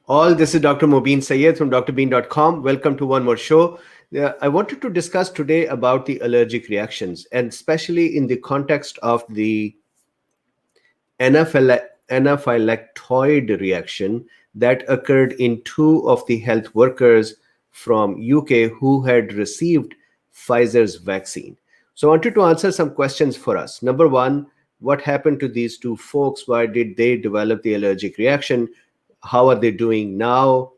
All, this is Dr. Mobeen Sayed from drbeen.com. Welcome to one more show. I wanted to discuss today about the allergic reactions, and especially in the context of the anaphylactoid reaction that occurred in two of the health workers from UK who had received Pfizer's vaccine. So I wanted to answer some questions for us. Number one, what happened to these two folks? Why did they develop the allergic reaction? How are they doing now?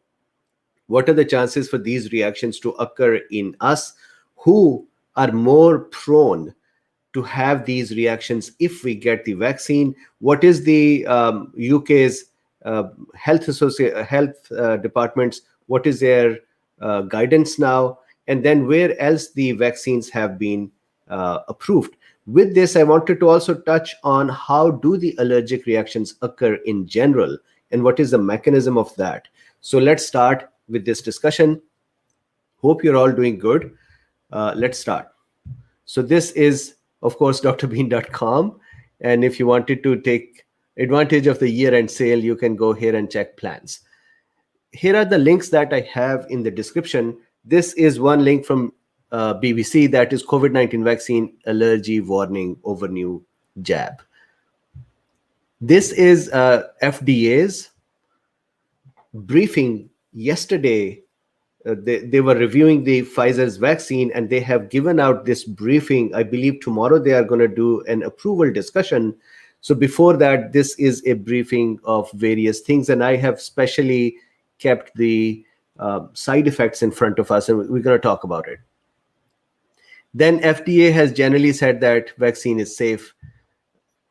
What are the chances for these reactions to occur in us who are more prone to have these reactions if we get the vaccine? What is the UK's health departments? What is their guidance now? And then where else the vaccines have been approved? With this, I wanted to also touch on how do the allergic reactions occur in general and what is the mechanism of that. So let's start with this discussion. Hope you're all doing good. Let's start. So this is, of course, drbeen.com. And if you wanted to take advantage of the year-end sale, you can go here and check plans. Here are the links that I have in the description. This is one link from BBC, that is COVID-19 vaccine allergy warning over new jab. This is FDA's briefing yesterday. They were reviewing the Pfizer's vaccine, and they have given out this briefing. I believe tomorrow they are going to do an approval discussion. So before that, this is a briefing of various things, and I have specially kept the side effects in front of us, and we're going to talk about it. Then FDA has generally said that vaccine is safe.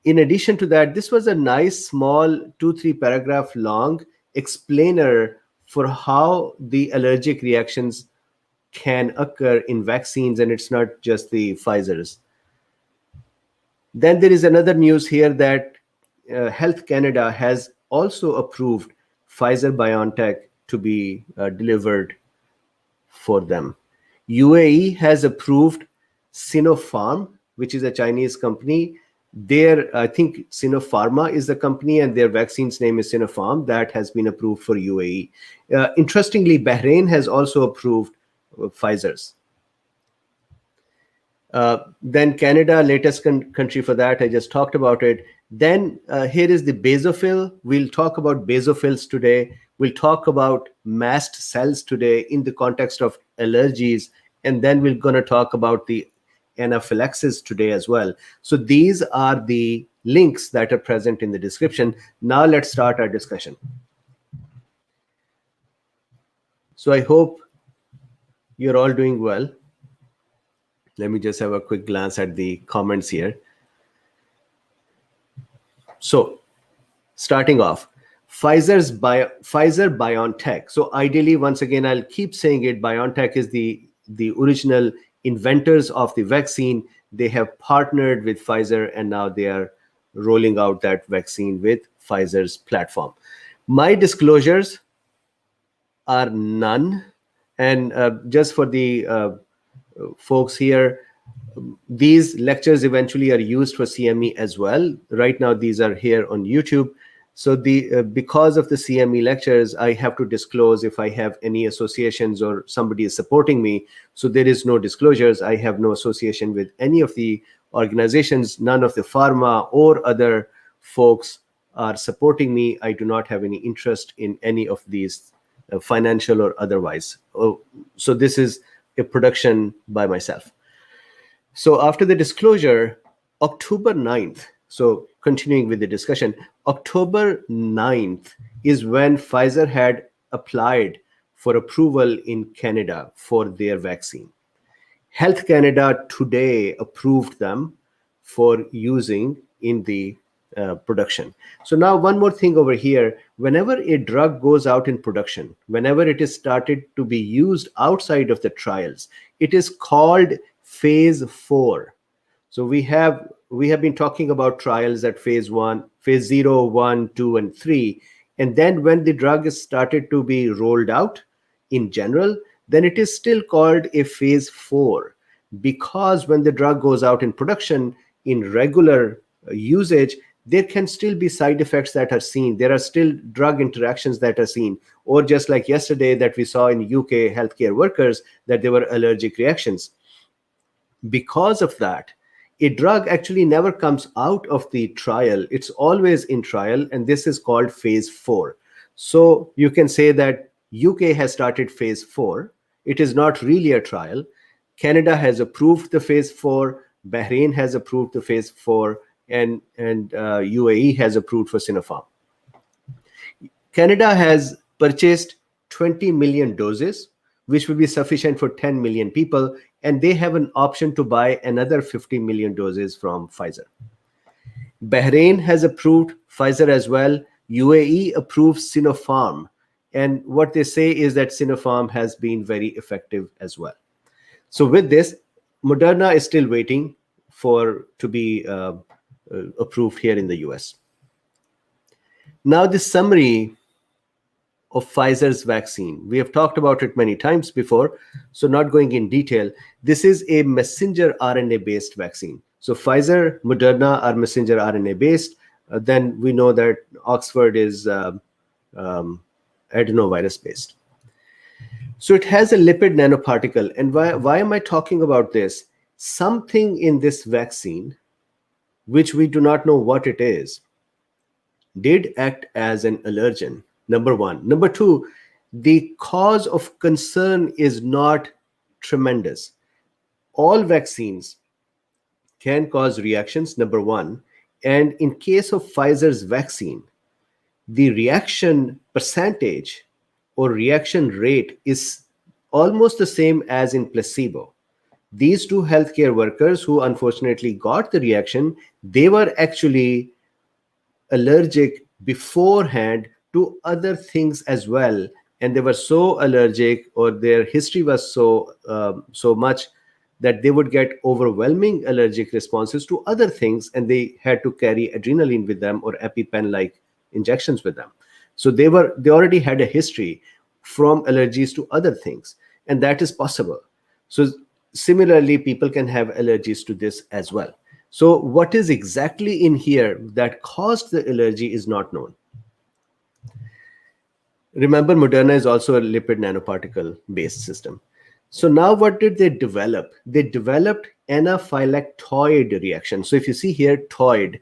In addition to that, this was a nice small 2-3 paragraph long explainer for how the allergic reactions can occur in vaccines, and it's not just the Pfizer's. Then there is another news here that Health Canada has also approved Pfizer-BionTech to be delivered for them. UAE has approved Sinopharm, which is a Chinese company. I think Sinopharma is the company, and their vaccine's name is Sinopharm. That has been approved for UAE. Interestingly, Bahrain has also approved Pfizer's. Then Canada, latest country for that, I just talked about it. Then here is the basophil. We'll talk about basophils today. We'll talk about mast cells today in the context of allergies. And then we're going to talk about the anaphylaxis today as well. So these are the links that are present in the description. Now let's start our discussion. So I hope you're all doing well. Let me just have a quick glance at the comments here. So starting off, Pfizer-BionTech. So ideally, once again, I'll keep saying it, BioNTech is the original inventors of the vaccine. They have partnered with Pfizer, and now they are rolling out that vaccine with Pfizer's platform. My disclosures are none. And just for the folks here, these lectures eventually are used for CME as well. Right now, these are here on YouTube. So because of the CME lectures, I have to disclose if I have any associations or somebody is supporting me. So there is no disclosures. I have no association with any of the organizations. None of the pharma or other folks are supporting me. I do not have any interest in any of these, financial or otherwise. So this is a production by myself. So after the disclosure, October 9th, so continuing with the discussion, October 9th is when Pfizer had applied for approval in Canada for their vaccine. Health Canada today approved them for using in the production. So now one more thing over here, whenever a drug goes out in production, whenever it is started to be used outside of the trials, it is called phase 4. So we have been talking about trials at phase 1, phase 0, 1, 2, and 3. And then when the drug is started to be rolled out in general, then it is still called a phase 4, because when the drug goes out in production in regular usage, there can still be side effects that are seen. There are still drug interactions that are seen. Or just like yesterday that we saw in UK healthcare workers, that there were allergic reactions. Because of that, a drug actually never comes out of the trial. It's always in trial, and this is called phase 4. So you can say that UK has started phase 4. It is not really a trial. Canada has approved the phase 4. Bahrain has approved the phase 4, and UAE has approved for Sinopharm. Canada has purchased 20 million doses, which will be sufficient for 10 million people, and they have an option to buy another 50 million doses from Pfizer. Bahrain has approved Pfizer as well. UAE approves Sinopharm, and what they say is that Sinopharm has been very effective as well. So with this, Moderna is still waiting to be approved here in the US. Now, the summary of Pfizer's vaccine. We have talked about it many times before, so not going in detail. This is a messenger RNA-based vaccine. So Pfizer, Moderna are messenger RNA-based. Then we know that Oxford is adenovirus-based. So it has a lipid nanoparticle. And why am I talking about this? Something in this vaccine, which we do not know what it is, did act as an allergen. Number one. Number two, the cause of concern is not tremendous. All vaccines can cause reactions, number one. And in case of Pfizer's vaccine, the reaction percentage or reaction rate is almost the same as in placebo. These two healthcare workers who unfortunately got the reaction, they were actually allergic beforehand to other things as well, and they were so allergic, or their history was so much that they would get overwhelming allergic responses to other things, and they had to carry adrenaline with them or EpiPen-like injections with them. So they already had a history from allergies to other things, and that is possible. So similarly, people can have allergies to this as well. So what is exactly in here that caused the allergy is not known. Remember, Moderna is also a lipid nanoparticle-based system. So now what did they develop? They developed anaphylactoid reaction. So if you see here, toid.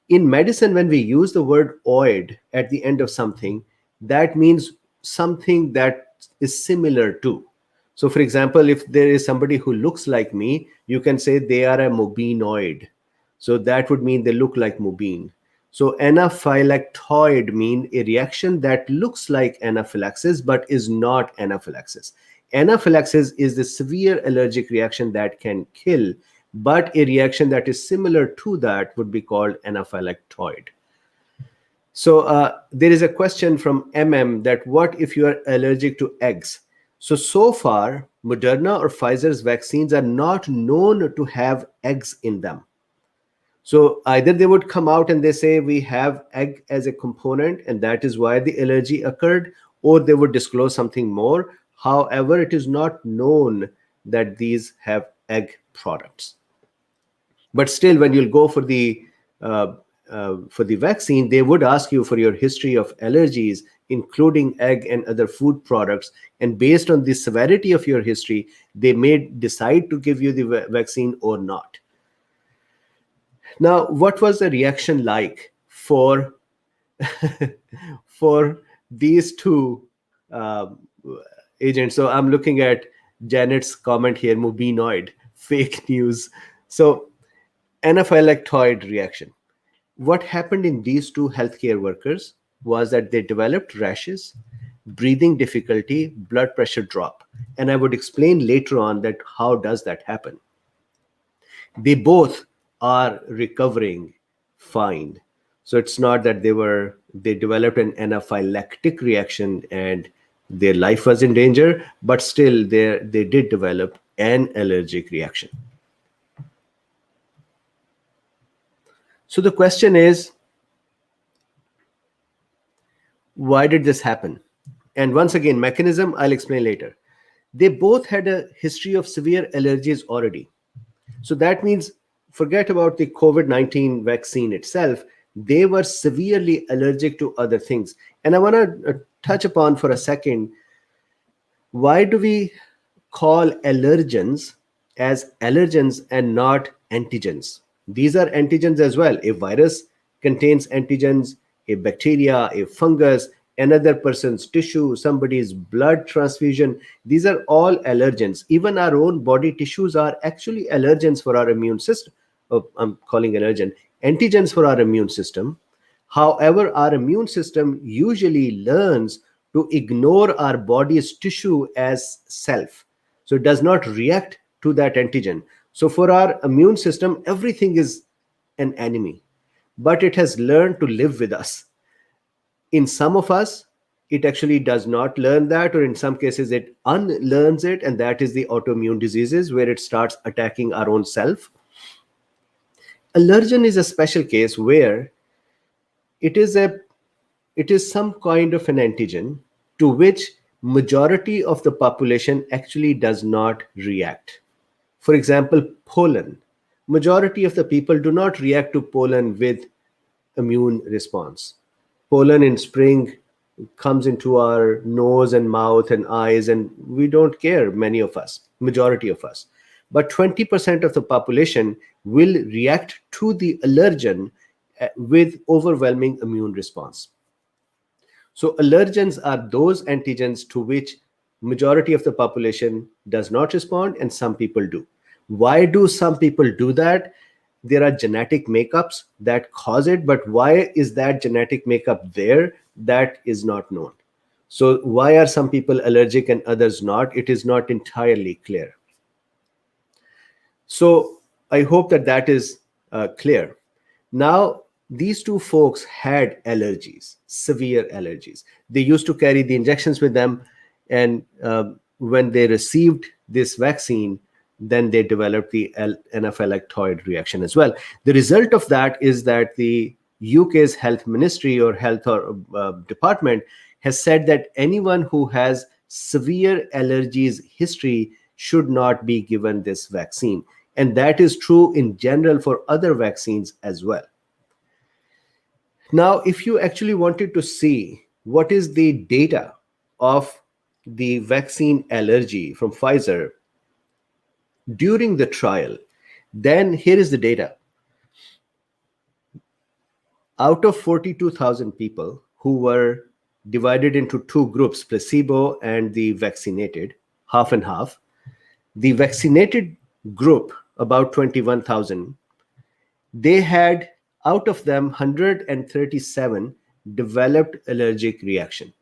In medicine, when we use the word oid at the end of something, that means something that is similar to. So for example, if there is somebody who looks like me, you can say they are a mobinoid. So that would mean they look like mobine. So anaphylactoid means a reaction that looks like anaphylaxis but is not anaphylaxis. Anaphylaxis is the severe allergic reaction that can kill, but a reaction that is similar to that would be called anaphylactoid. So there is a question from MM that what if you are allergic to eggs? So far, Moderna or Pfizer's vaccines are not known to have eggs in them. So either they would come out and they say we have egg as a component and that is why the allergy occurred, or they would disclose something more. However, it is not known that these have egg products. But still, when you'll go for the vaccine, they would ask you for your history of allergies, including egg and other food products. And based on the severity of your history, they may decide to give you the vaccine or not. Now, what was the reaction like for these two agents? So I'm looking at Janet's comment here, mobinoid, fake news. So anaphylactoid reaction. What happened in these two healthcare workers was that they developed rashes, breathing difficulty, blood pressure drop. And I would explain later on that how does that happen. They both are recovering fine. So it's not that they developed an anaphylactic reaction and their life was in danger, but still they did develop an allergic reaction. So the question is, why did this happen? And once again, mechanism, I'll explain later. They both had a history of severe allergies already. So that means, forget about the COVID-19 vaccine itself. they were severely allergic to other things. And I want to touch upon for a second, why do we call allergens as allergens and not antigens? These are antigens as well. A virus contains antigens, a bacteria, a fungus, another person's tissue, somebody's blood transfusion. These are all allergens. Even our own body tissues are actually allergens for our immune system. Oh, I'm calling allergen antigens for our immune system. However, our immune system usually learns to ignore our body's tissue as self. So it does not react to that antigen. So for our immune system, everything is an enemy, but it has learned to live with us. In some of us, it actually does not learn that, or in some cases, it unlearns it, and that is the autoimmune diseases where it starts attacking our own self. Allergen is a special case where it is some kind of an antigen to which majority of the population actually does not react. For example, pollen. Majority of the people do not react to pollen with immune response. Pollen in spring comes into our nose and mouth and eyes, and we don't care, many of us, majority of us. But 20% of the population will react to the allergen with overwhelming immune response. So allergens are those antigens to which majority of the population does not respond, and some people do. Why do some people do that? There are genetic makeups that cause it, but why is that genetic makeup there? That is not known. So why are some people allergic and others not? It is not entirely clear. So I hope that that is clear. Now, these two folks had allergies, severe allergies. They used to carry the injections with them, and when they received this vaccine, then they developed the anaphylactoid reaction as well. The result of that is that the UK's health ministry or health department has said that anyone who has severe allergies history should not be given this vaccine. And that is true in general for other vaccines as well. Now, if you actually wanted to see what is the data of the vaccine allergy from Pfizer during the trial, then here is the data. Out of 42,000 people who were divided into two groups, placebo and the vaccinated, half and half, the vaccinated group, about 21,000, they had, out of them, 137 developed allergic reaction.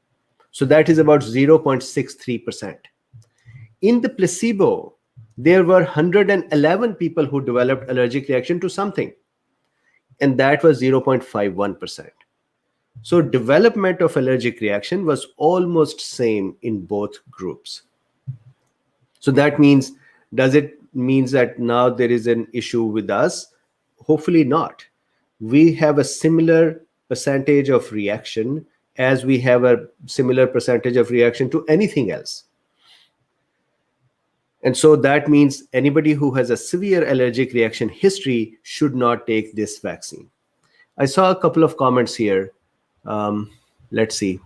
So that is about 0.63%. In the placebo, there were 111 people who developed allergic reaction to something, and that was 0.51%. So development of allergic reaction was almost same in both groups. So that means, does it mean that now there is an issue with us? Hopefully not. We have a similar percentage of reaction as we have a similar percentage of reaction to anything else. And so that means anybody who has a severe allergic reaction history should not take this vaccine. I saw a couple of comments here. Let's see.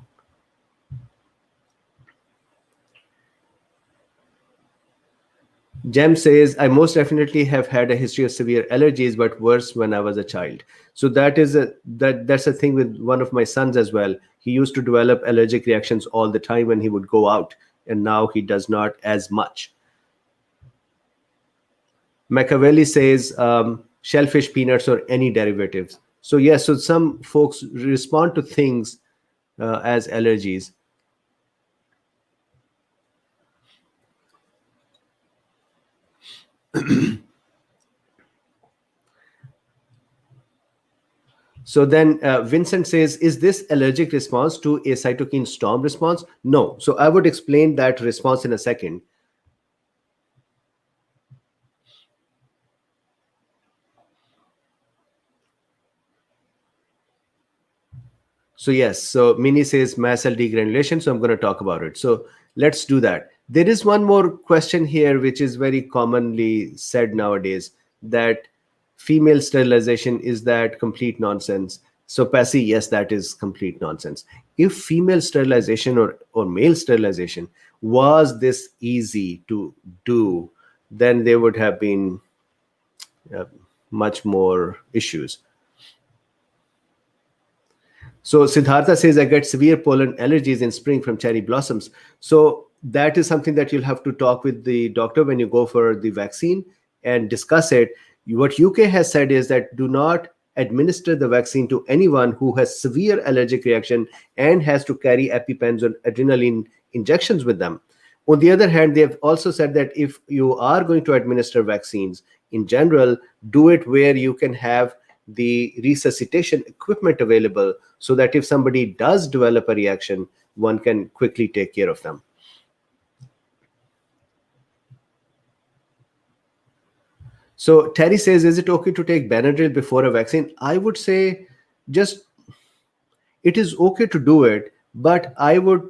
Jem says, I most definitely have had a history of severe allergies, but worse when I was a child. So that's a thing with one of my sons as well. He used to develop allergic reactions all the time when he would go out, and now he does not as much. Machiavelli says, shellfish, peanuts, or any derivatives. So yes, so some folks respond to things as allergies. So then Vincent says, is this allergic response to a cytokine storm response? No. So I would explain that response in a second. So yes, so Minnie says mast cell degranulation, so I'm going to talk about it. So let's do that. There is one more question here, which is very commonly said nowadays, that female sterilization, is that complete nonsense? So Passy, yes, that is complete nonsense. If female sterilization or male sterilization was this easy to do, then there would have been uh, much more issues. So Siddhartha says, I get severe pollen allergies in spring from cherry blossoms. So that is something that you'll have to talk with the doctor when you go for the vaccine and discuss it. What UK has said is that do not administer the vaccine to anyone who has severe allergic reaction and has to carry EpiPens or adrenaline injections with them. On the other hand, they have also said that if you are going to administer vaccines in general, do it where you can have the resuscitation equipment available so that if somebody does develop a reaction, one can quickly take care of them. So Terry says, is it okay to take Benadryl before a vaccine? I would say just it is okay to do it, but I would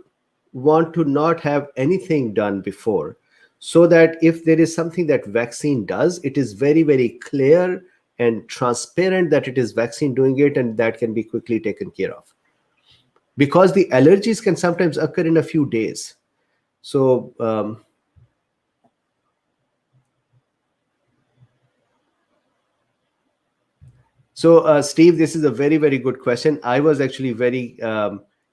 want to not have anything done before, so that if there is something that vaccine does, it is very, very clear and transparent that it is vaccine doing it, and that can be quickly taken care of. Because the allergies can sometimes occur in a few days. So Steve, this is a very, very good question. I was actually very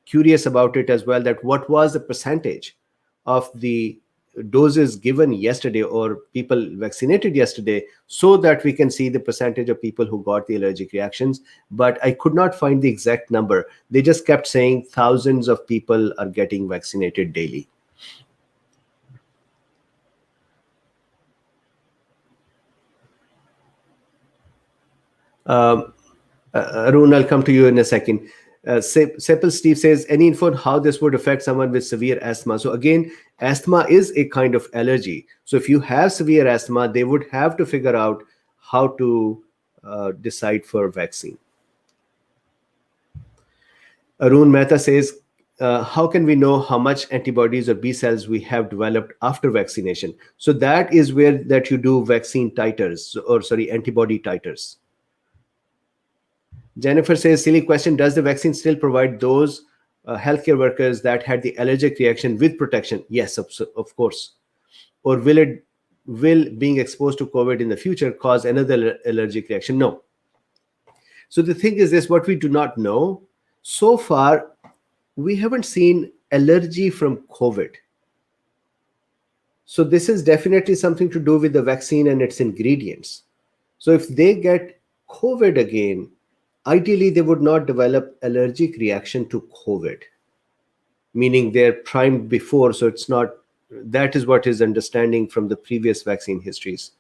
curious about it as well, that what was the percentage of the doses given yesterday or people vaccinated yesterday, so that we can see the percentage of people who got the allergic reactions. But I could not find the exact number. They just kept saying thousands of people are getting vaccinated daily. Arun, I'll come to you in a second. Sepal Steve says, any info on how this would affect someone with severe asthma? So again, asthma is a kind of allergy. So if you have severe asthma, they would have to figure out how to decide for vaccine. Arun Mehta says, how can we know how much antibodies or B cells we have developed after vaccination? So that is where that you do vaccine titers, or sorry, antibody titers. Jennifer says, silly question, does the vaccine still provide those healthcare workers that had the allergic reaction with protection? Yes, of course. Or will being exposed to COVID in the future cause another allergic reaction? No. So the thing is this, what we do not know, so far, we haven't seen allergy from COVID. So this is definitely something to do with the vaccine and its ingredients. So if they get COVID again, ideally, they would not develop allergic reaction to COVID, meaning they're primed before. So it's not, that is what is understanding from the previous vaccine histories.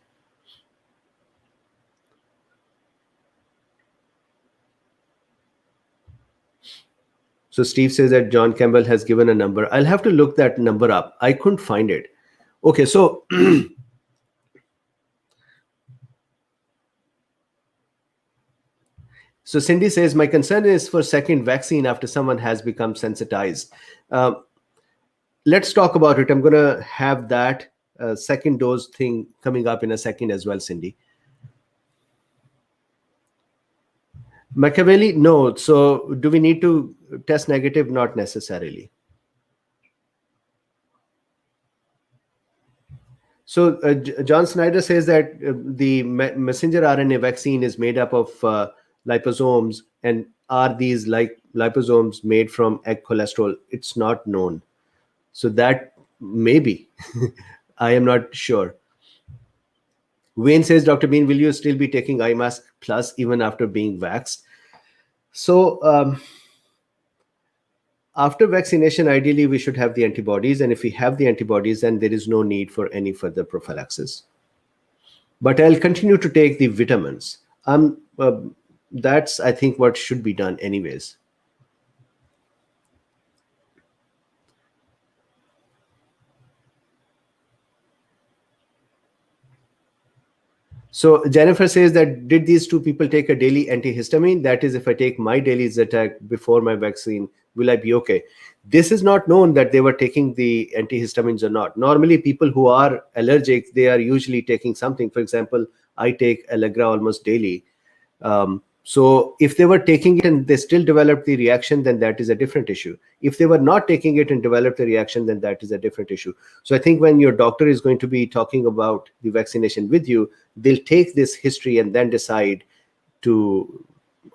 So Steve says that John Campbell has given a number. I'll have to look that number up. I couldn't find it. Okay, so So Cindy says, my concern is for second vaccine after someone has become sensitized. Let's talk about it. I'm going to have that second dose thing coming up in a second as well, Cindy. Machiavelli, no. So do we need to test negative? Not necessarily. So John Snyder says that the messenger RNA vaccine is made up of liposomes, and are these like liposomes made from egg cholesterol? It's not known. So that maybe, I am not sure. Wayne says, Dr. Bean, will you still be taking eye mask plus even after being vaxxed? So after vaccination, ideally, we should have the antibodies. And if we have the antibodies, then there is no need for any further prophylaxis. But I'll continue to take the vitamins. That's, I think, what should be done anyways. So Jennifer says that, did these two people take a daily antihistamine? That is, if I take my daily Zyrtec before my vaccine, will I be okay? This is not known that they were taking the antihistamines or not. Normally, people who are allergic, they are usually taking something. For example, I take Allegra almost daily. So if they were taking it and they still developed the reaction, then that is a different issue. If they were not taking it and developed the reaction, then that is a different issue. So I think when your doctor is going to be talking about the vaccination with you, they'll take this history and then decide to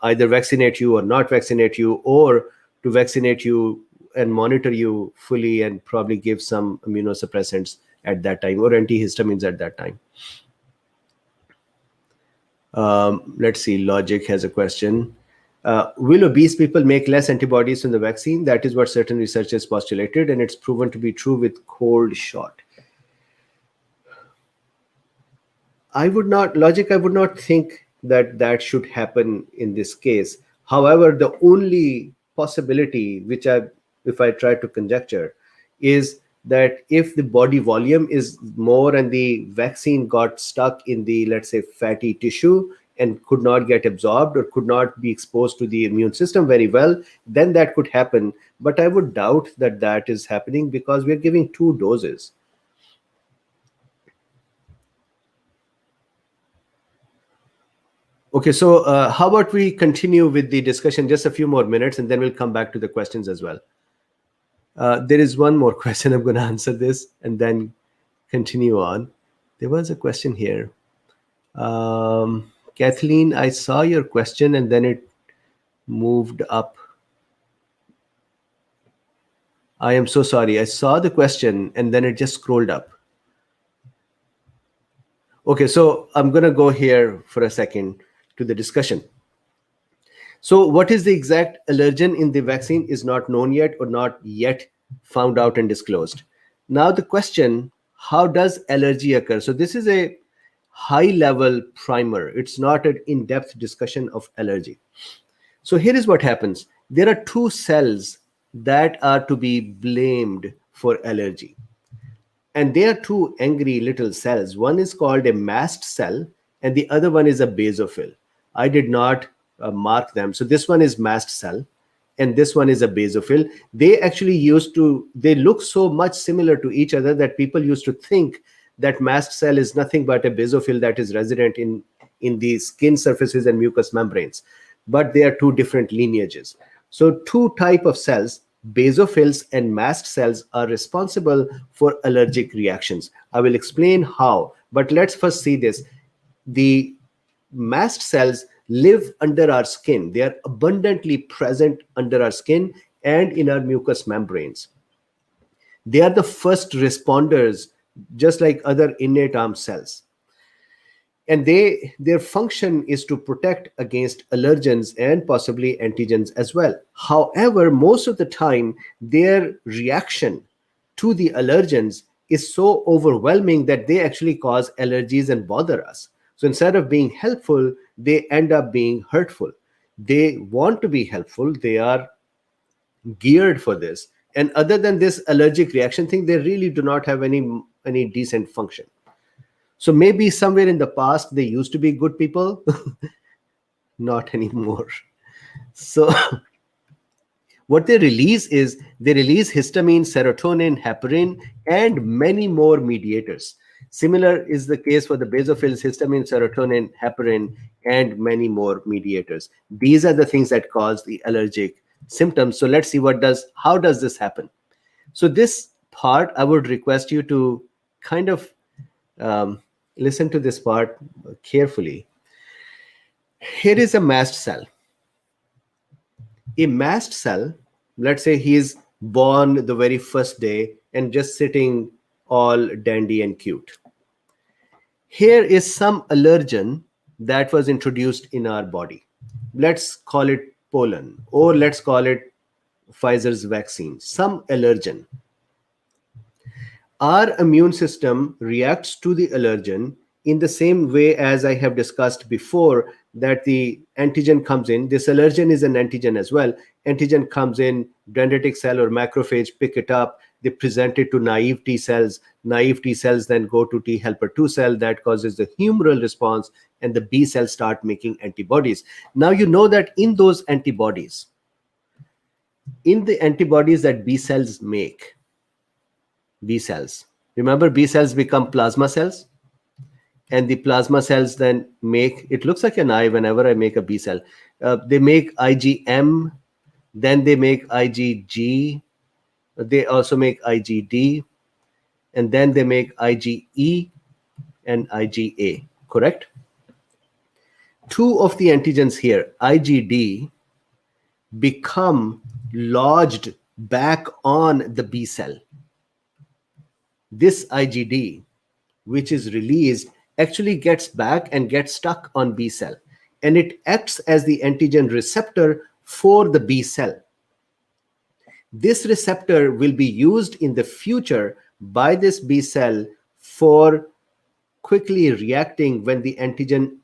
either vaccinate you or not vaccinate you, or to vaccinate you and monitor you fully and probably give some immunosuppressants at that time or antihistamines at that time. Let's see, Logic has a question. Will obese people make less antibodies from the vaccine? That is what certain researchers postulated, and it's proven to be true with cold shot. I would not think that that should happen in this case. However, the only possibility, if I try to conjecture, is that if the body volume is more and the vaccine got stuck in the, let's say, fatty tissue and could not get absorbed or could not be exposed to the immune system very well, then that could happen. But I would doubt that that is happening because we're giving 2 doses. Okay, so how about we continue with the discussion just a few more minutes, and then we'll come back to the questions as well. There is one more question. I'm going to answer this and then continue on. There was a question here. Kathleen, I saw your question and then it moved up. I am so sorry. I saw the question and then it just scrolled up. Okay, so I'm going to go here for a second to the discussion. So what is the exact allergen in the vaccine is not known yet or not yet found out and disclosed. Now the question, how does allergy occur? So this is a high-level primer. It's not an in-depth discussion of allergy. So here is what happens. There are 2 cells that are to be blamed for allergy. And they are 2 angry little cells. One is called a mast cell and the other one is a basophil. I did not mark them. So this one is mast cell and this one is a basophil. They actually they look so much similar to each other that people used to think that mast cell is nothing but a basophil that is resident in the skin surfaces and mucous membranes. But they are 2 different lineages. So 2 types of cells, basophils and mast cells, are responsible for allergic reactions. I will explain how, but let's first see this. The mast cells live under our skin. They are abundantly present under our skin and in our mucous membranes. They are the first responders, just like other innate arm cells. And their function is to protect against allergens and possibly antigens as well. However, most of the time, their reaction to the allergens is so overwhelming that they actually cause allergies and bother us. So instead of being helpful, they end up being hurtful. They want to be helpful. They are geared for this. And other than this allergic reaction thing, they really do not have any decent function. So maybe somewhere in the past, they used to be good people. Not anymore. So what they release is they release histamine, serotonin, heparin, and many more mediators. Similar is the case for the basophils, histamine, serotonin, heparin, and many more mediators. These are the things that cause the allergic symptoms. So let's see how does this happen? So this part, I would request you to kind of listen to this part carefully. Here is a mast cell. A mast cell, let's say he is born the very first day and just sitting all dandy and cute. Here is some allergen that was introduced in our body. Let's call it pollen, or let's call it Pfizer's vaccine, some allergen. Our immune system reacts to the allergen in the same way as I have discussed before, that the antigen comes in. This allergen is an antigen as well. Antigen comes in, dendritic cell or macrophage pick it up, they present it to naive T cells. Naive T cells then go to T helper 2 cell, that causes the humoral response, and the B cells start making antibodies. Now you know that in those antibodies, in the antibodies that B cells make, B cells, remember B cells become plasma cells? and the plasma cells then make, it looks like an eye whenever I make a B cell. They make IgM, then they make IgG, they also make IgD, and then they make IgE and IgA, correct? Two of the antigens here, IgD, become lodged back on the B cell. This IgD, which is released, actually gets back and gets stuck on B cell, and it acts as the antigen receptor for the B cell. This receptor will be used in the future by this B cell for quickly reacting when the antigen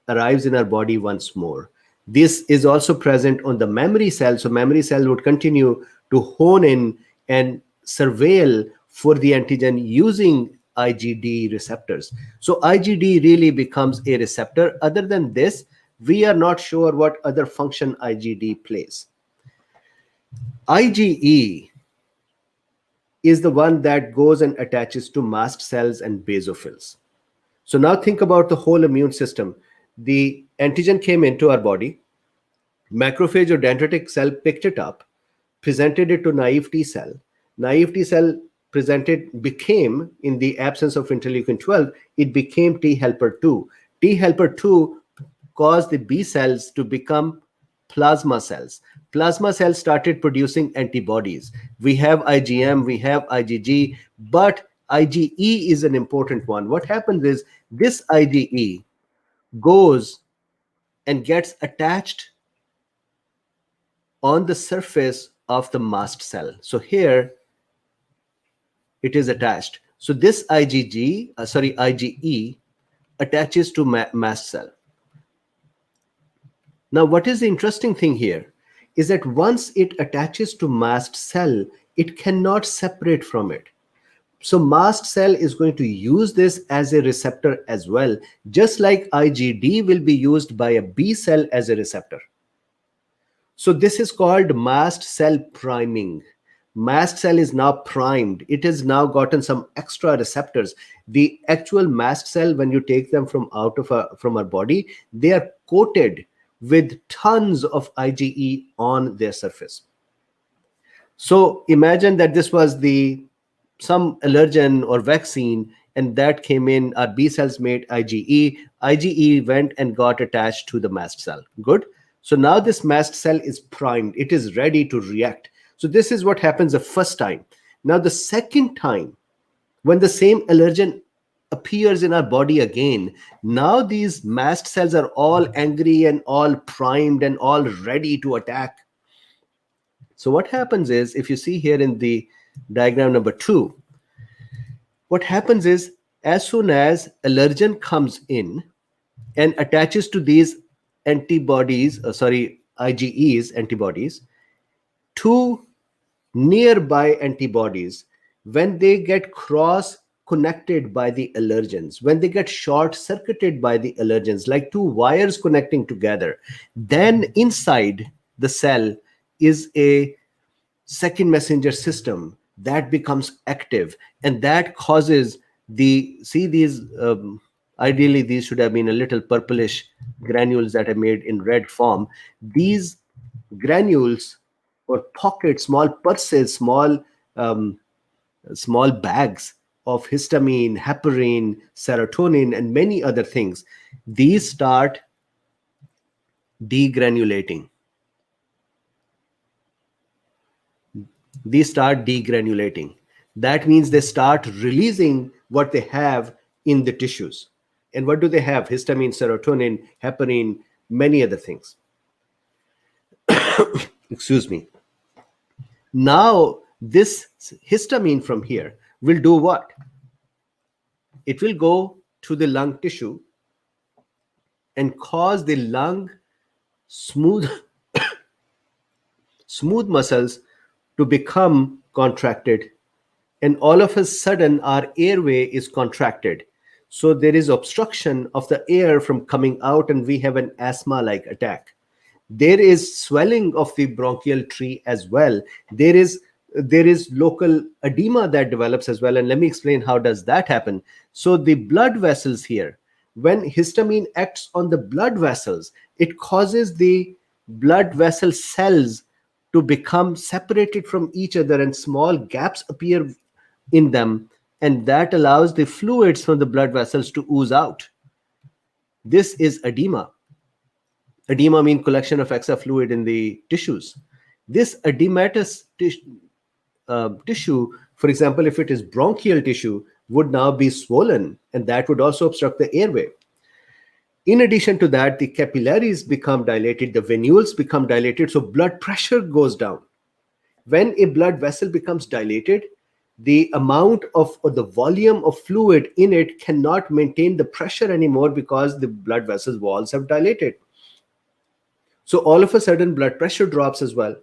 arrives in our body once more. This is also present on the memory cell, so memory cell would continue to hone in and surveil for the antigen using IgD receptors. So IgD really becomes a receptor. Other than this, we are not sure what other function IgD plays. IgE is the one that goes and attaches to mast cells and basophils. So now think about the whole immune system. The antigen came into our body, macrophage or dendritic cell picked it up, presented it to naive T cell. Naive T cell became, in the absence of interleukin 12, it became T helper 2. T helper 2 caused the B cells to become plasma cells. Plasma cells started producing antibodies. We have IgM, we have IgG, but IgE is an important one. What happens is this IgE goes and gets attached on the surface of the mast cell. So here it is attached. So this IgE attaches to mast cell. Now, what is the interesting thing here is that once it attaches to mast cell, it cannot separate from it. So mast cell is going to use this as a receptor as well, just like IgD will be used by a B cell as a receptor. So this is called mast cell priming. Mast cell is now primed. It has now gotten some extra receptors. The actual mast cell, when you take them from our body, they are coated with tons of IgE on their surface. So imagine that this was some allergen or vaccine, and that came in, our B cells made IgE. IgE went and got attached to the mast cell. Good. So now this mast cell is primed. It is ready to react. So this is what happens the first time. Now the second time, when the same allergen appears in our body again, now these mast cells are all angry and all primed and all ready to attack. So what happens is, if you see here in the diagram number 2, what happens is, as soon as allergen comes in and attaches to these antibodies, IgEs antibodies, two nearby antibodies, when they get cross-connected by the allergens, when they get short-circuited by the allergens, like two wires connecting together, then inside the cell is a second messenger system that becomes active, and that causes ideally these should have been a little purplish granules that are made in red form. These granules or pockets, small pulses, small bags of histamine, heparin, serotonin, and many other things, these start degranulating. That means they start releasing what they have in the tissues. And what do they have? Histamine, serotonin, heparin, many other things. Excuse me. Now, this histamine from here will do what? It will go to the lung tissue and cause the lung smooth muscles to become contracted, and all of a sudden our airway is contracted. So there is obstruction of the air from coming out, and we have an asthma-like attack. There is swelling of the bronchial tree as well. There is local edema that develops as well, and let me explain how does that happen. So the blood vessels here, When histamine acts on the blood vessels, it causes the blood vessel cells to become separated from each other, and small gaps appear in them, and that allows the fluids from the blood vessels to ooze out. This is edema. Edema means collection of excess fluid in the tissues. This edematous tissue, for example, if it is bronchial tissue, would now be swollen, and that would also obstruct the airway. In addition to that, the capillaries become dilated, the venules become dilated, so blood pressure goes down. When a blood vessel becomes dilated, the amount of, or the volume of fluid in it cannot maintain the pressure anymore because the blood vessels walls have dilated. So all of a sudden, blood pressure drops as well.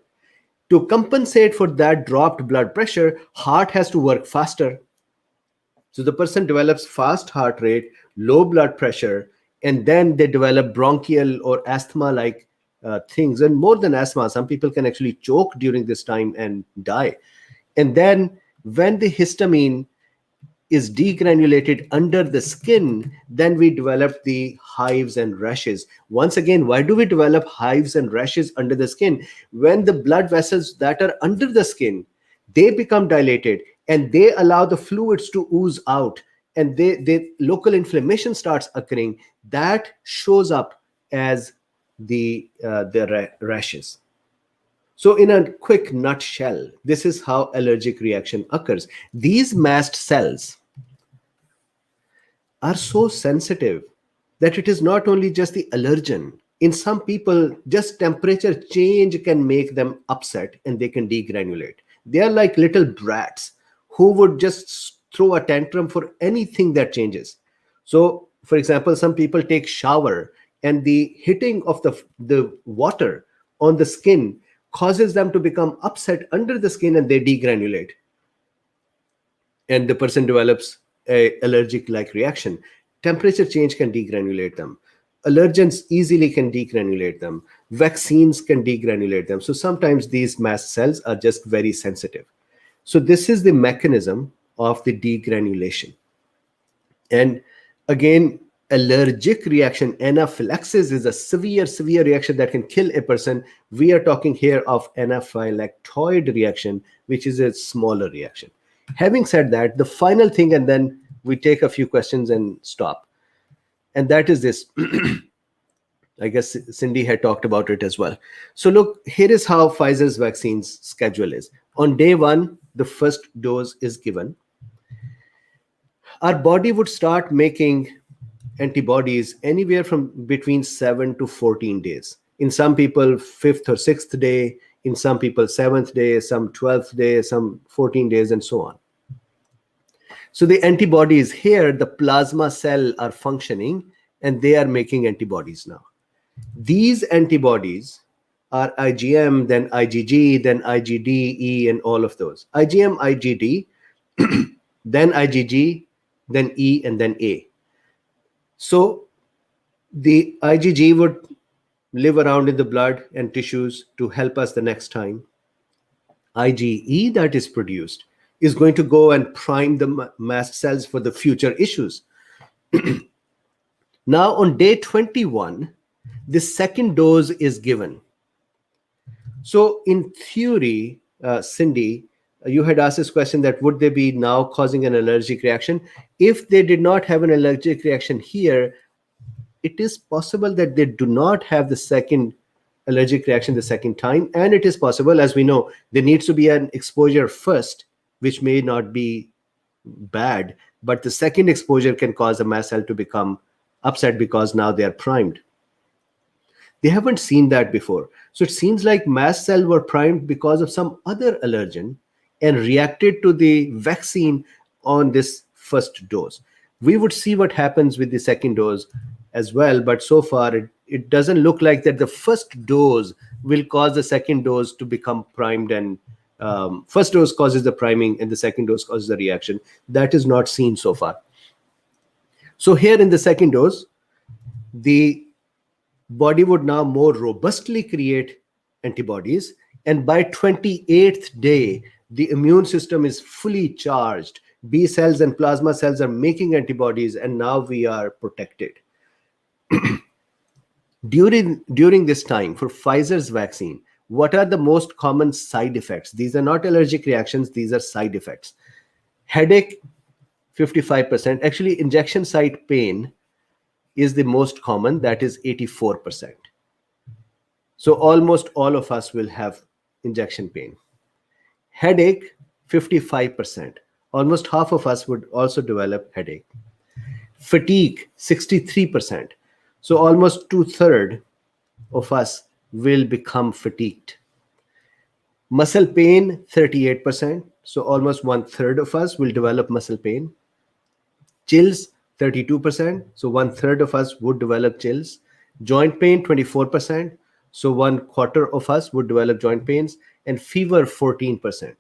To compensate for that dropped blood pressure, heart has to work faster. So the person develops fast heart rate, low blood pressure, and then they develop bronchial or asthma-like things. And more than asthma, some people can actually choke during this time and die. And then when the histamine is degranulated under the skin, then we develop the hives and rashes. Once again, why do we develop hives and rashes under the skin? When the blood vessels that are under the skin, they become dilated and they allow the fluids to ooze out, and the local inflammation starts occurring, that shows up as the rashes. So in a quick nutshell, this is how allergic reaction occurs. These mast cells are so sensitive that it is not only just the allergen. In some people, just temperature change can make them upset and they can degranulate. They are like little brats who would just throw a tantrum for anything that changes. So, for example, some people take shower and the hitting of the water on the skin causes them to become upset under the skin and they degranulate. And the person develops a allergic-like reaction. Temperature change can degranulate them. Allergens easily can degranulate them. Vaccines can degranulate them. So sometimes these mast cells are just very sensitive. So this is the mechanism of the degranulation. And again, allergic reaction, anaphylaxis, is a severe reaction that can kill a person. We are talking here of anaphylactoid reaction, which is a smaller reaction. Having said that, the final thing, and then we take a few questions and stop. And that is this. I guess Cindy had talked about it as well. So look, here is how Pfizer's vaccine's schedule is. On day 1, the first dose is given. Our body would start making antibodies anywhere from between 7 to 14 days. In some people, 5th or 6th day, in some people, 7th day, some 12th day, some 14 days, and so on. So the antibodies here, the plasma cell are functioning and they are making antibodies now. These antibodies are IgM, then IgG, then IgD, E, and all of those. IgM, IgD, then IgG, then E, and then A. So the IgG would live around in the blood and tissues to help us the next time. IgE that is produced is going to go and prime the mast cells for the future issues. Now on day 21, the second dose is given. So in theory, Cindy, you had asked this question that would they be now causing an allergic reaction? If they did not have an allergic reaction here, it is possible that they do not have the second allergic reaction the second time. And it is possible, as we know, there needs to be an exposure first, which may not be bad, but the second exposure can cause a mast cell to become upset because now they are primed. They haven't seen that before. So it seems like mast cells were primed because of some other allergen and reacted to the vaccine on this first dose. We would see what happens with the second dose as well, but so far it doesn't look like that the first dose will cause the second dose to become primed, and first dose causes the priming and the second dose causes the reaction. That is not seen so far. So here in the second dose, the body would now more robustly create antibodies, and by 28th day, the immune system is fully charged. B cells and plasma cells are making antibodies, and now we are protected. During this time for Pfizer's vaccine, what are the most common side effects? These are not allergic reactions, these are side effects. Headache, 55%. Actually, injection site pain is the most common, that is 84%. So almost all of us will have injection pain. Headache, 55%. Almost half of us would also develop headache. Fatigue, 63%. So almost 2/3 of us will become fatigued. Muscle pain, 38%. So almost 1/3 of us will develop muscle pain. Chills, 32%. So 1/3 of us would develop chills. Joint pain, 24%. So 1/4 of us would develop joint pains. And fever, 14%.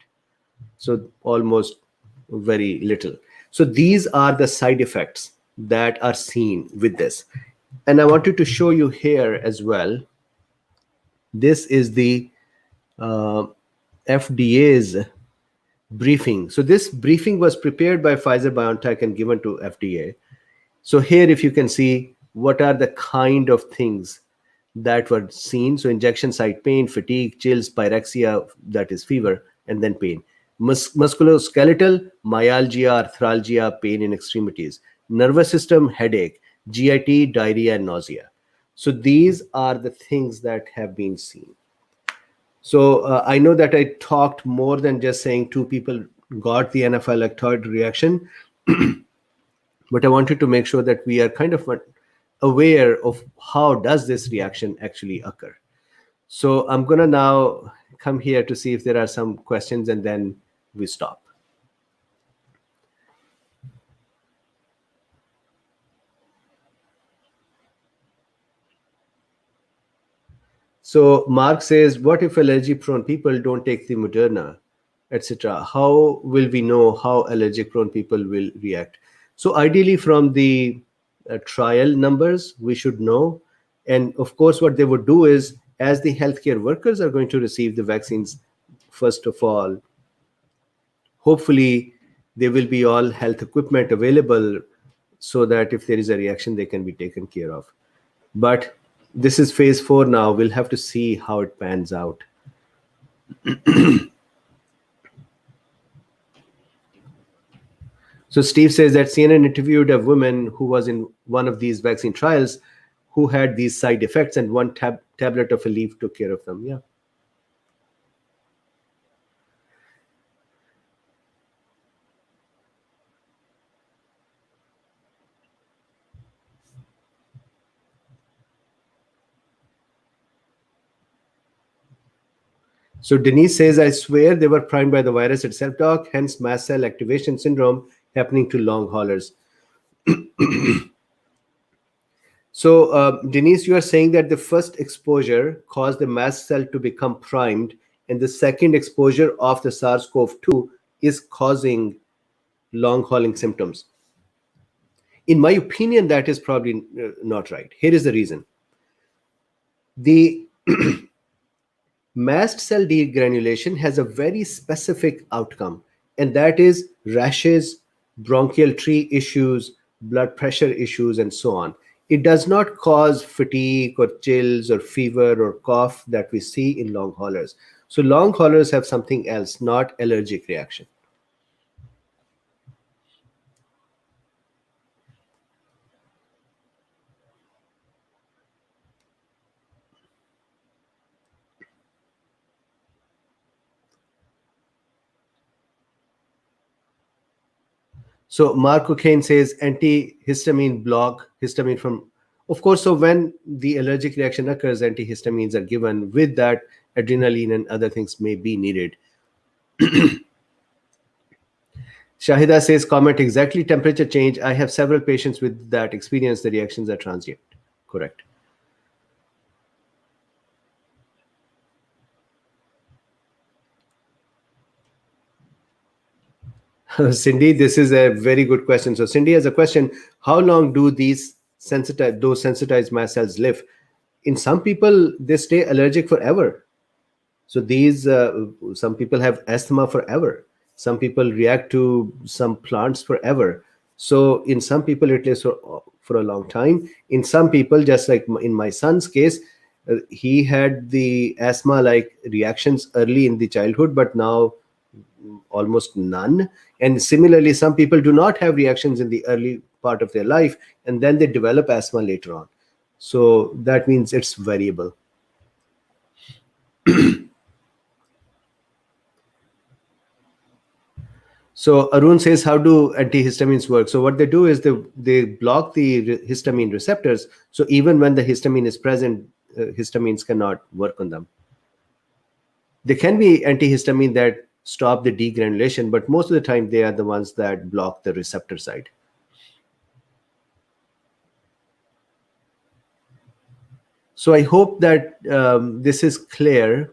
So almost very little. So these are the side effects that are seen with this. And I wanted to show you here as well. This is the FDA's briefing. So this briefing was prepared by Pfizer-BionTech and given to FDA. So here, if you can see, what are the kind of things that were seen. So injection site pain, fatigue, chills, pyrexia, that is fever, and then pain. Musculoskeletal, myalgia, arthralgia, pain in extremities. Nervous system, headache. GIT, diarrhea, and nausea. So these are the things that have been seen. So I know that I talked more than just saying 2 people got the anaphylactoid reaction, but I wanted to make sure that we are kind of aware of how does this reaction actually occur. So I'm going to now come here to see if there are some questions, and then we stop. So Mark says, what if allergy-prone people don't take the Moderna, etc.? How will we know how allergic-prone people will react? So ideally, from the trial numbers, we should know. And of course, what they would do is, as the healthcare workers are going to receive the vaccines, first of all, hopefully there will be all health equipment available so that if there is a reaction, they can be taken care of. But this is phase 4 now. We'll have to see how it pans out. So Steve says that CNN interviewed a woman who was in one of these vaccine trials who had these side effects, and one tablet of a leaf took care of them. Yeah. So Denise says, I swear they were primed by the virus itself, doc, hence mast cell activation syndrome happening to long haulers. So Denise, you are saying that the first exposure caused the mast cell to become primed, and the second exposure of the SARS-CoV-2 is causing long hauling symptoms. In my opinion, that is probably not right. Here is the reason. The mast cell degranulation has a very specific outcome, and that is rashes, bronchial tree issues, blood pressure issues, and so on. It does not cause fatigue or chills or fever or cough that we see in long haulers. So long haulers have something else, not allergic reaction. So Mark O'Kane says antihistamine block histamine from, of course, so when the allergic reaction occurs, antihistamines are given. With that, adrenaline and other things may be needed. Shahida says, comment exactly temperature change. I have several patients with that experience. The reactions are transient. Correct. Cindy, this is a very good question. So Cindy has a question. How long do those sensitized mast cells live? In some people, they stay allergic forever. So these, some people have asthma forever. Some people react to some plants forever. So in some people it lives for a long time. In some people, just like in my son's case, he had the asthma like reactions early in the childhood, but now almost none. And similarly, some people do not have reactions in the early part of their life, and then they develop asthma later on. So that means it's variable. So Arun says, how do antihistamines work? So what they do is they block the histamine receptors. So even when the histamine is present, histamines cannot work on them. There can be antihistamine that stop the degranulation, but most of the time they are the ones that block the receptor side. So I hope that this is clear.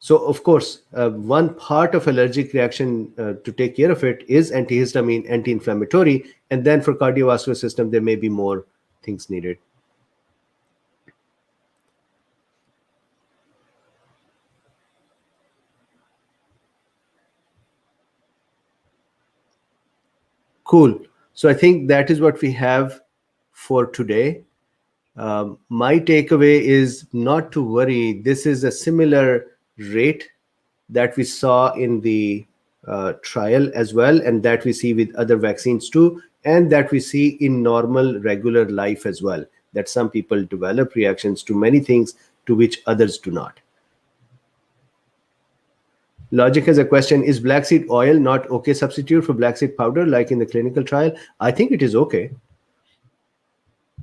So of course, one part of allergic reaction to take care of it is antihistamine, anti-inflammatory, and then for cardiovascular system, there may be more things needed. Cool. So I think that is what we have for today. My takeaway is not to worry. This is a similar rate that we saw in the trial as well, and that we see with other vaccines too, and that we see in normal, regular life as well, that some people develop reactions to many things to which others do not. Logic has a question, is black seed oil not okay substitute for black seed powder like in the clinical trial? I think it is okay.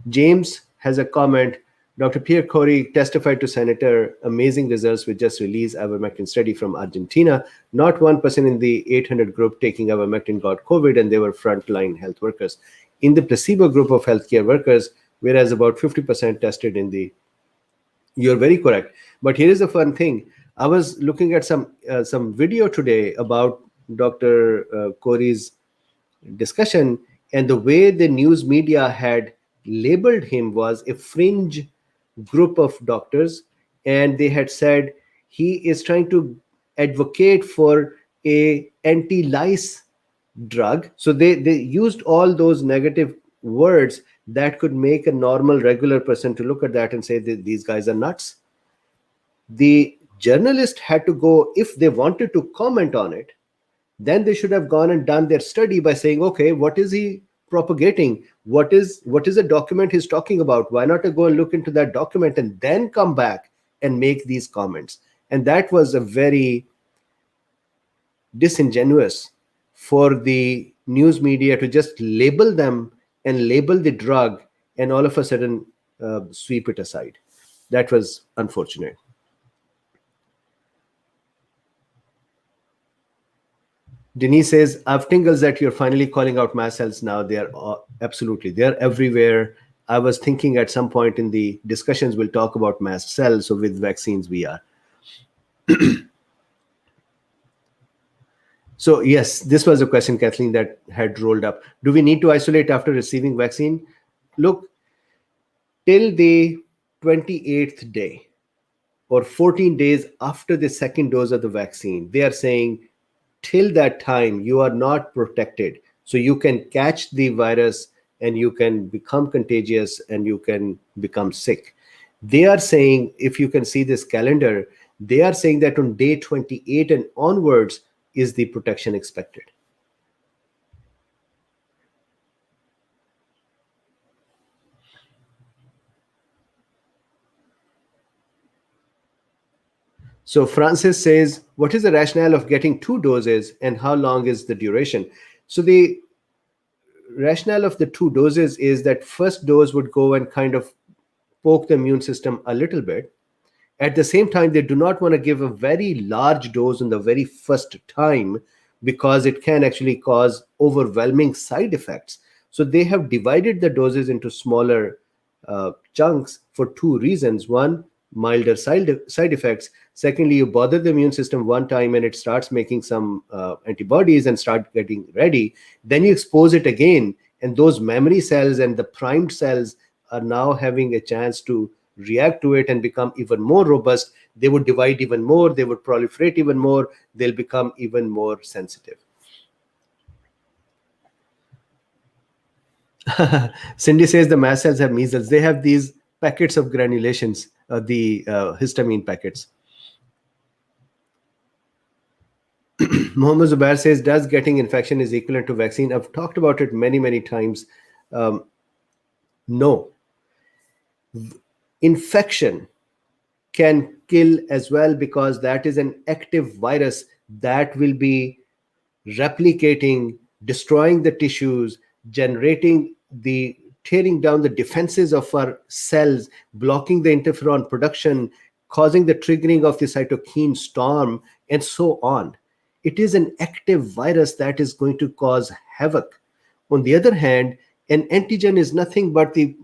James has a comment. Dr. Pierre Corey testified to Senator, amazing results with just released ivermectin study from Argentina. Not 1% in the 800 group taking ivermectin got COVID, and they were frontline health workers. In the placebo group of healthcare workers, whereas about 50% tested in the... You're very correct. But here is the fun thing. I was looking at some video today about Dr. Corey's discussion, and the way the news media had labeled him was a fringe group of doctors, and they had said he is trying to advocate for a anti-lice drug. So they used all those negative words that could make a normal regular person to look at that and say that these guys are nuts. The journalist had to go, if they wanted to comment on it, then they should have gone and done their study by saying, okay, what is he propagating? What is the document he's talking about? Why not go and look into that document and then come back and make these comments? And that was a very disingenuous for the news media to just label them and label the drug and all of a sudden sweep it aside. That was unfortunate. Denise says, I've tingles that you're finally calling out mast cells now. They are absolutely, they're everywhere. I was thinking at some point in the discussions, we'll talk about mast cells. So with vaccines, we are. So yes, this was a question, Kathleen, that had rolled up. Do we need to isolate after receiving vaccine? Look, till the 28th day or 14 days after the second dose of the vaccine, they are saying, till that time, you are not protected. So you can catch the virus and you can become contagious and you can become sick. They are saying, if you can see this calendar, they are saying that on day 28 and onwards is the protection expected. So Francis says, what is the rationale of getting 2 doses and how long is the duration? So the rationale of the 2 doses is that first dose would go and kind of poke the immune system a little bit. At the same time, they do not want to give a very large dose on the very first time because it can actually cause overwhelming side effects. So they have divided the doses into smaller chunks for 2 reasons. One, milder side effects. Secondly, you bother the immune system one time and it starts making some antibodies and start getting ready. Then you expose it again, and those memory cells and the primed cells are now having a chance to react to it and become even more robust. they would divide even more, they would proliferate even more, they'll become even more sensitive. Cindy says the mast cells have measles. They have these packets of granulations, the histamine packets. Mohammed Zubair says, does getting infection is equivalent to vaccine? I've talked about it many, many times. No. Infection can kill as well, because that is an active virus that will be replicating, destroying the tissues, tearing down the defenses of our cells, blocking the interferon production, causing the triggering of the cytokine storm, and so on. It is an active virus that is going to cause havoc. On the other hand, an antigen is nothing but the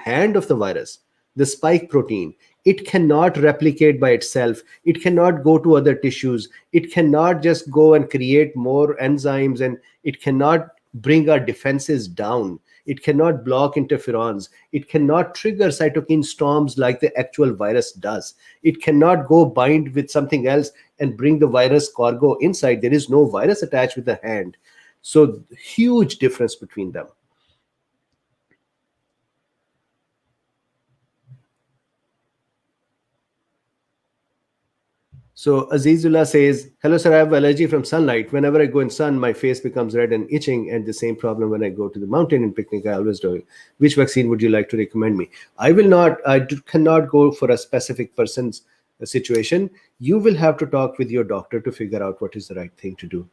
hand of the virus, the spike protein. It cannot replicate by itself. It cannot go to other tissues. It cannot just go and create more enzymes, and it cannot bring our defenses down. It cannot block interferons. It cannot trigger cytokine storms like the actual virus does. It cannot go bind with something else and bring the virus cargo inside. There is no virus attached with the hand. So huge difference between them. So Azizullah says, hello sir, I have allergy from sunlight. Whenever I go in sun, my face becomes red and itching, and the same problem when I go to the mountain and picnic, I always do. Which vaccine would you like to recommend me? I cannot go for a specific person's situation. You will have to talk with your doctor to figure out what is the right thing to do.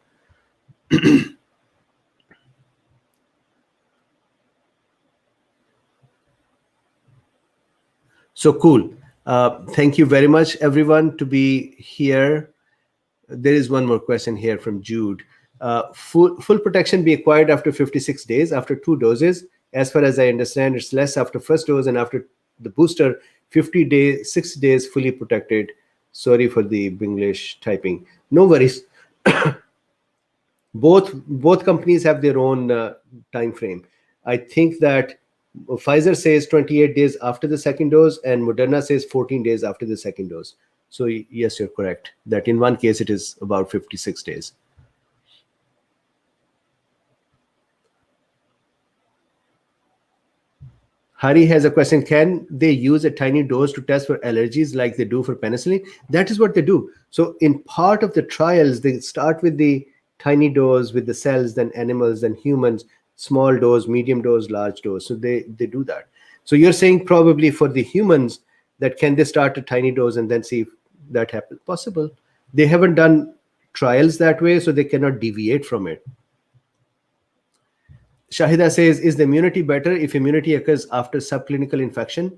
So cool. Thank you very much, everyone, to be here. There is one more question here from Jude. Full protection be acquired after 56 days, after 2 doses. As far as I understand, it's less after first dose, and after the booster, 50 days, 60 days fully protected. Sorry for the English typing. No worries. Both companies have their own time frame. I think that Pfizer says 28 days after the second dose, and Moderna says 14 days after the second dose. So yes, you're correct that in one case it is about 56 days. Hari has a question. Can they use a tiny dose to test for allergies like they do for penicillin? That is what they do. So in part of the trials, they start with the tiny dose with the cells, then animals, then humans, small dose, medium dose, large dose. So they do that. So you're saying probably for the humans that can they start a tiny dose and then see if that happens? Possible. They haven't done trials that way, so they cannot deviate from it. Shahida says, is the immunity better if immunity occurs after subclinical infection?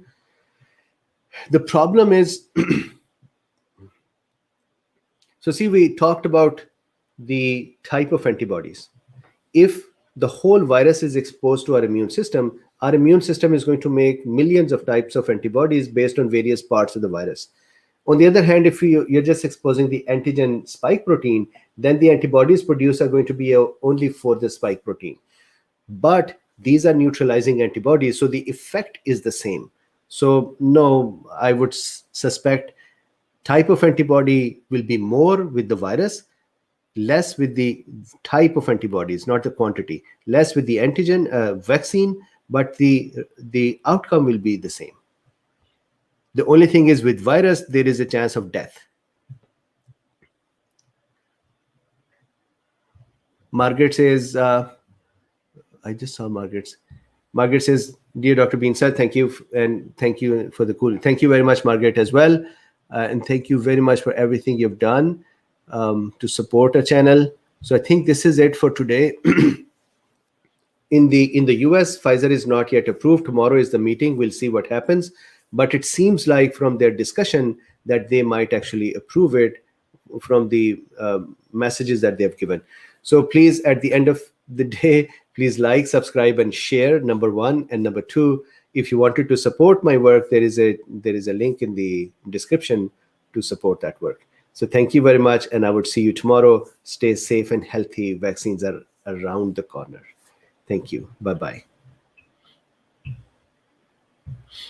The problem is, so see, we talked about the type of antibodies. If the whole virus is exposed to our immune system is going to make millions of types of antibodies based on various parts of the virus. On the other hand, if you're just exposing the antigen spike protein, then the antibodies produced are going to be only for the spike protein. But these are neutralizing antibodies, so the effect is the same. So no, I would suspect type of antibody will be more with the virus, less with the type of antibodies, not the quantity, less with the antigen vaccine, but the outcome will be the same. The only thing is with virus, there is a chance of death. Margaret says, I just saw Margaret's. Margaret says, dear Dr. Bean sir, thank you, and thank you for the cool. Thank you very much, Margaret, as well. And thank you very much for everything you've done to support our channel. So I think this is it for today. In the US, Pfizer is not yet approved. Tomorrow is the meeting. We'll see what happens. But it seems like from their discussion that they might actually approve it from the messages that they've given. So please, at the end of the day, please like, subscribe, and share, number one. And number two, if you wanted to support my work, there is a link in the description to support that work. So thank you very much, and I would see you tomorrow. Stay safe and healthy. Vaccines are around the corner. Thank you. Bye-bye.